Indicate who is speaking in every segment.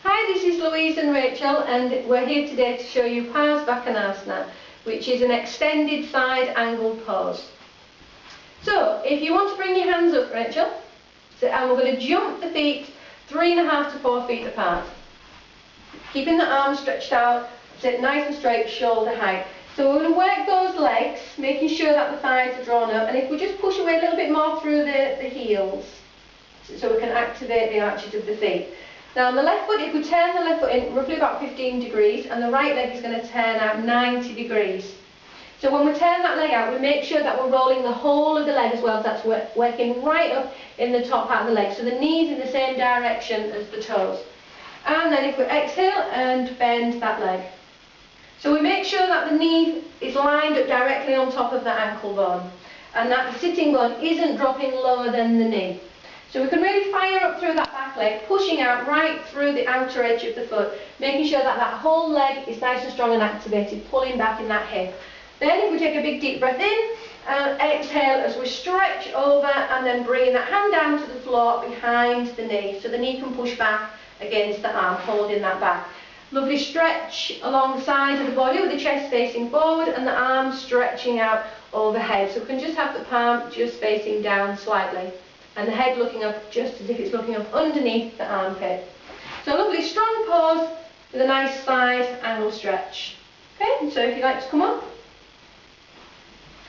Speaker 1: Hi, this is Louise and Rachel, and we're here today to show you Parsvakonasana, which is an extended side angled pose. So, if you want to bring your hands up, Rachel, and we're going to jump the feet 3.5 to 4 feet apart. Keeping the arms stretched out, sit nice and straight, shoulder height. So we're going to work those legs, making sure that the thighs are drawn up, and if we just push away a little bit more through the heels, so we can activate the arches of the feet. Now on the left foot, if we turn the left foot in roughly about 15 degrees, and the right leg is going to turn out 90 degrees. So when we turn that leg out, we make sure that we're rolling the whole of the leg as well, so that's working right up in the top part of the leg, so the knees in the same direction as the toes. And then if we exhale and bend that leg. So we make sure that the knee is lined up directly on top of the ankle bone, and that the sitting bone isn't dropping lower than the knee. So we can really fire up through that back leg, pushing out right through the outer edge of the foot, making sure that that whole leg is nice and strong and activated, pulling back in that hip. Then if we take a big deep breath in, and exhale as we stretch over, and then bring that hand down to the floor behind the knee, so the knee can push back against the arm, holding that back. Lovely stretch along the side of the body with the chest facing forward and the arms stretching out overhead. So we can just have the palm just facing down slightly, and the head looking up just as if it's looking up underneath the armpit. So a lovely strong pose with a nice side angle stretch. Okay, so if you'd like to come up.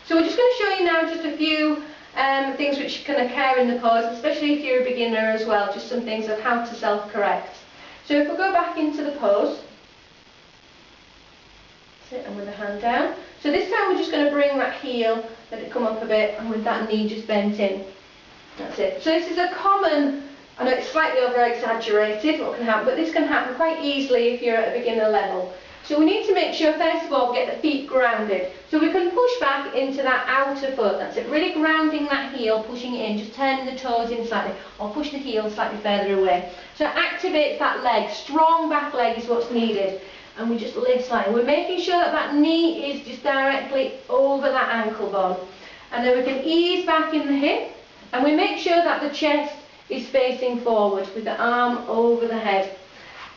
Speaker 1: So we're just going to show you now just a few things which can occur in the pose, especially if you're a beginner as well, just some things of how to self-correct. So if we go back into the pose, sit and with the hand down. So this time we're just going to bring that heel, let it come up a bit, and with that knee just bent in. That's it. So this is a common, I know it's slightly over-exaggerated what can happen, but this can happen quite easily if you're at a beginner level. So we need to make sure first of all we get the feet grounded. So we can push back into that outer foot, that's it, really grounding that heel, pushing it in, just turning the toes in slightly, or push the heel slightly further away. So it activates that leg, strong back leg is what's needed. And we just lift slightly. We're making sure that that knee is just directly over that ankle bone. And then we can ease back in the hip, and we make sure that the chest is facing forward with the arm over the head.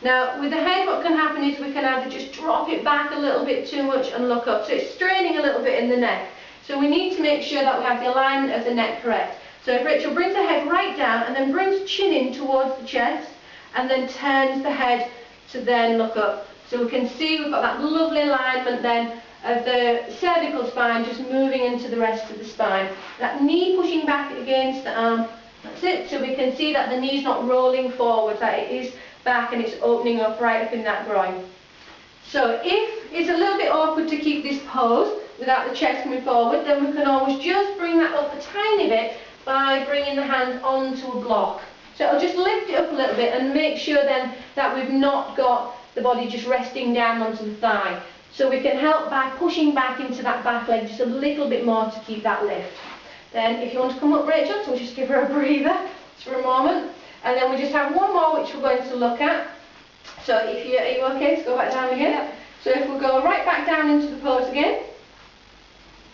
Speaker 1: Now with the head, what can happen is we can either just drop it back a little bit too much and look up, so it's straining a little bit in the neck. So we need to make sure that we have the alignment of the neck correct. So if Rachel brings the head right down and then brings chin in towards the chest and then turns the head to then look up. So we can see we've got that lovely alignment then of the cervical spine just moving into the rest of the spine. That knee pushing back against the arm, that's it, so we can see that the knee's not rolling forward, that it is back and it's opening up right up in that groin. So if it's a little bit awkward to keep this pose without the chest coming forward, then we can always just bring that up a tiny bit by bringing the hand onto a block. So it'll just lift it up a little bit and make sure then that we've not got the body just resting down onto the thigh. So we can help by pushing back into that back leg just a little bit more to keep that lift. Then if you want to come up, Rachel, so we'll just give her a breather just for a moment. And then we just have one more which we're going to look at. So if are you okay to go back down again? Yep. So if we go right back down into the pose again.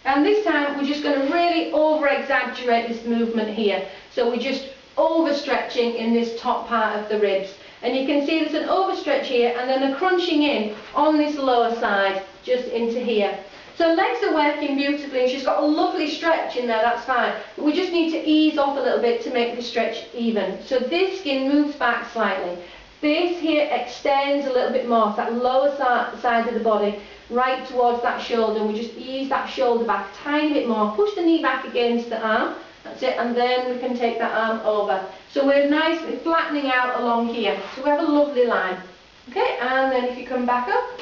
Speaker 1: And this time we're just going to really over-exaggerate this movement here. So we're just overstretching in this top part of the ribs. And you can see there's an overstretch here and then a crunching in on this lower side, just into here. So legs are working beautifully, and she's got a lovely stretch in there, that's fine. But we just need to ease off a little bit to make the stretch even. So this skin moves back slightly. This here extends a little bit more, so that lower side of the body, right towards that shoulder, and we just ease that shoulder back a tiny bit more. Push the knee back against the arm, that's it, and then we can take that arm over. So we're nicely flattening out along here. So we have a lovely line. Okay, and then if you come back up,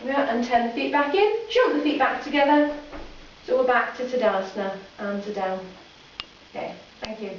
Speaker 1: yeah, and turn the feet back in, jump the feet back together. So we're back to Tadasana and to down. Okay, thank you.